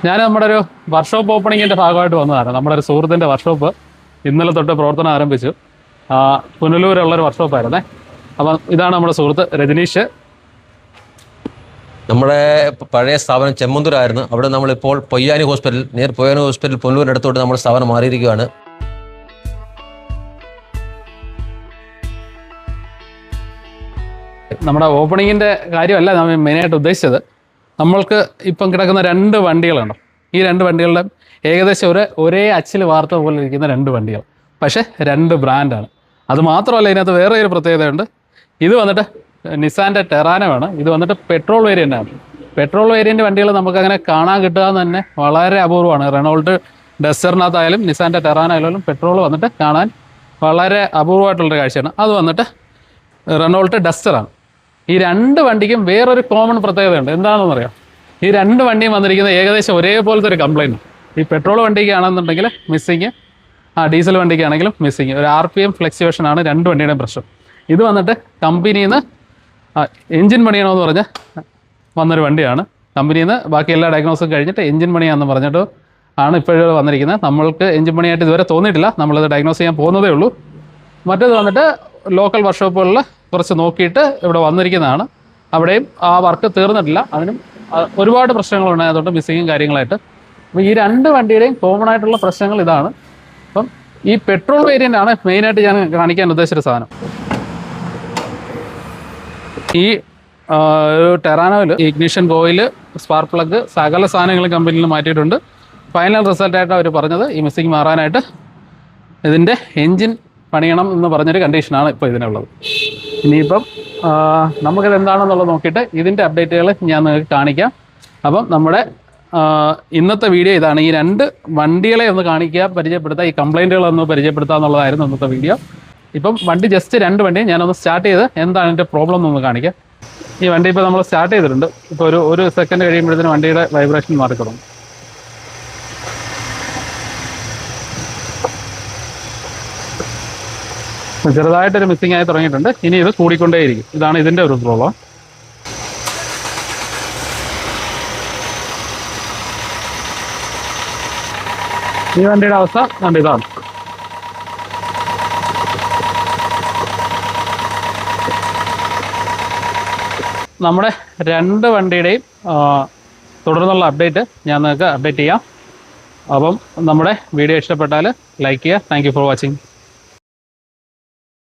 ഞാൻ നമ്മുടെ ഒരു വർക്ക്ഷോപ്പ് ഓപ്പണിങ്ങിൻ്റെ ഭാഗമായിട്ട് വന്നതാണ്. നമ്മുടെ ഒരു സുഹൃത്തിൻ്റെ വർക്ക്ഷോപ്പ് ഇന്നലെ തൊട്ട് പ്രവർത്തനം ആരംഭിച്ചു. പുനലൂരുള്ളൊരു വർക്ക്ഷോപ്പായിരുന്നേ. അപ്പം ഇതാണ് നമ്മുടെ സുഹൃത്ത് രജനീഷ്. നമ്മുടെ പഴയ സ്ഥാപനം ചെമ്മന്തൂരായിരുന്നു. അവിടെ നമ്മളിപ്പോൾ പൊയ്യാനി ഹോസ്പിറ്റൽ പുനലൂരിനടുത്തോട്ട് നമ്മുടെ സ്ഥാപനം മാറിയിരിക്കുകയാണ്. നമ്മുടെ ഓപ്പണിങ്ങിൻ്റെ കാര്യമല്ല നമ്മൾ മെയിനായിട്ട് ഉദ്ദേശിച്ചത്. നമ്മൾക്ക് ഇപ്പം കിടക്കുന്ന 2 വണ്ടികളുണ്ട്. ഈ 2 വണ്ടികളുടെ ഏകദേശം ഒരേ അച്ചിൽ വാർത്ത പോലെ ഇരിക്കുന്ന 2 വണ്ടികൾ, പക്ഷേ 2 ബ്രാൻഡാണ്. അത് മാത്രമല്ല, ഇതിനകത്ത് വേറെ ഒരു പ്രത്യേകതയുണ്ട്. ഇത് വന്നിട്ട് നിസാൻ്റെ ടെറാനോയാണ്. ഇത് വന്നിട്ട് പെട്രോൾ വേരിയൻ്റാണ്. പെട്രോൾ വേരിയൻ്റ് വണ്ടികൾ നമുക്കങ്ങനെ കാണാൻ കിട്ടുക എന്ന് തന്നെ വളരെ അപൂർവമാണ്. റെനോൾട്ട് ഡസ്റ്ററിനകത്തായാലും നിസാൻ്റെ ടെറാനോ ആയാലും പെട്രോൾ വന്നിട്ട് കാണാൻ വളരെ അപൂർവമായിട്ടുള്ളൊരു കാഴ്ചയാണ്. അത് വന്നിട്ട് റെനോൾട്ട് ഡസ്റ്ററാണ്. ഈ 2 വണ്ടിക്കും വേറൊരു കോമൺ പ്രത്യേകതയുണ്ട്. എന്താണെന്നറിയാം, ഈ 2 വണ്ടിയും വന്നിരിക്കുന്നത് ഏകദേശം ഒരേപോലത്തെ ഒരു കംപ്ലയിൻറ്റ്. ഈ പെട്രോൾ വണ്ടിക്കാണെന്നുണ്ടെങ്കിൽ മിസ്സിങ്, ഡീസൽ വണ്ടിക്കാണെങ്കിലും മിസ്സിങ്. ഒരു RPM ഫ്ലക്ച്വേഷനാണ് 2 വണ്ടിയുടെയും പ്രശ്നം. ഇത് വന്നിട്ട് കമ്പനിയിൽ നിന്ന് എൻജിൻ പണിയണമെന്ന് പറഞ്ഞ് വന്നൊരു വണ്ടിയാണ്. കമ്പനിയിൽ നിന്ന് ബാക്കി എല്ലാ ഡയഗ്നോസും കഴിഞ്ഞിട്ട് എൻജിൻ പണിയാണെന്ന് പറഞ്ഞിട്ട് ആണ് ഇപ്പോഴും വന്നിരിക്കുന്നത്. നമ്മൾക്ക് എൻജിൻ പണിയായിട്ട് ഇതുവരെ തോന്നിയിട്ടില്ല. നമ്മളത് ഡയഗ്നോസ് ചെയ്യാൻ പോകുന്നതേ ഉള്ളൂ. മറ്റേത് വന്നിട്ട് ലോക്കൽ വർക്ക്ഷോപ്പുകളിൽ കുറച്ച് നോക്കിയിട്ട് ഇവിടെ വന്നിരിക്കുന്നതാണ്. അവിടെയും ആ വർക്ക് തീർന്നിട്ടില്ല. അതിനും ഒരുപാട് പ്രശ്നങ്ങളുണ്ടായതുകൊണ്ട് മിസ്സിങ്ങും കാര്യങ്ങളായിട്ട്. അപ്പോൾ ഈ 2 വണ്ടിയുടെയും കോമൺ ആയിട്ടുള്ള പ്രശ്നങ്ങൾ ഇതാണ്. അപ്പം ഈ പെട്രോൾ വേരിയൻ്റ് ആണ് മെയിനായിട്ട് ഞാൻ കാണിക്കാൻ ഉദ്ദേശിച്ചൊരു സാധനം. ഈ ടെറാനോയിൽ ഇഗ്നിഷൻ കോയിൽ, സ്പാർക്ക് പ്ലഗ്, സകല സാധനങ്ങളും കമ്പനിയിൽ മാറ്റിയിട്ടുണ്ട്. ഫൈനൽ റിസൾട്ടായിട്ട് അവർ പറഞ്ഞത് ഈ മിസ്സിങ് മാറാനായിട്ട് ഇതിൻ്റെ എൻജിൻ പണിയണം എന്ന് പറഞ്ഞൊരു കണ്ടീഷനാണ് ഇപ്പോൾ ഇതിനുള്ളത്. ഇനിയിപ്പം നമുക്കിത് എന്താണെന്നുള്ളത് നോക്കിയിട്ട് ഇതിൻ്റെ അപ്ഡേറ്റുകൾ ഞാൻ നിങ്ങൾക്ക് കാണിക്കാം. അപ്പം നമ്മുടെ ഇന്നത്തെ വീഡിയോ ഇതാണ്. ഈ 2 വണ്ടികളെ ഒന്ന് കാണിക്കുക, പരിചയപ്പെടുത്തുക, ഈ കംപ്ലൈൻറ്റുകളൊന്ന് പരിചയപ്പെടുത്തുക എന്നുള്ളതായിരുന്നു ഇന്നത്തെ വീഡിയോ. ഇപ്പം വണ്ടി ജസ്റ്റ് 2 വണ്ടി ഞാനൊന്ന് സ്റ്റാർട്ട് ചെയ്ത് എന്താണ് ഇതിൻ്റെ പ്രോബ്ലം എന്നൊന്ന് കാണിക്കാം. ഈ വണ്ടി ഇപ്പോൾ നമ്മൾ സ്റ്റാർട്ട് ചെയ്തിട്ടുണ്ട്. ഇപ്പോൾ ഒരു സെക്കൻഡ് കഴിയുമ്പോഴത്തേന് വണ്ടിയുടെ വൈബ്രേഷൻ മാറിക്കൊടുക്കും. ചെറുതായിട്ടൊരു മിസ്സിംഗ് ആയി തുടങ്ങിയിട്ടുണ്ട്. ഇനി ഇത് കൂടിക്കൊണ്ടേയിരിക്കും. ഇതാണ് ഇതിൻ്റെ ഒരു പ്രോബ്ലം. ഈ വണ്ടിയുടെ അവസ്ഥ കണ്ട് ഇതാണ്. നമ്മുടെ 2 വണ്ടിയുടെയും തുടർന്നുള്ള അപ്ഡേറ്റ് ഞാൻ നിങ്ങൾക്ക് അപ്ഡേറ്റ് ചെയ്യാം. അപ്പം നമ്മുടെ വീഡിയോ ഇഷ്ടപ്പെട്ടാൽ ലൈക്ക് ചെയ്യുക. Thank you for watching.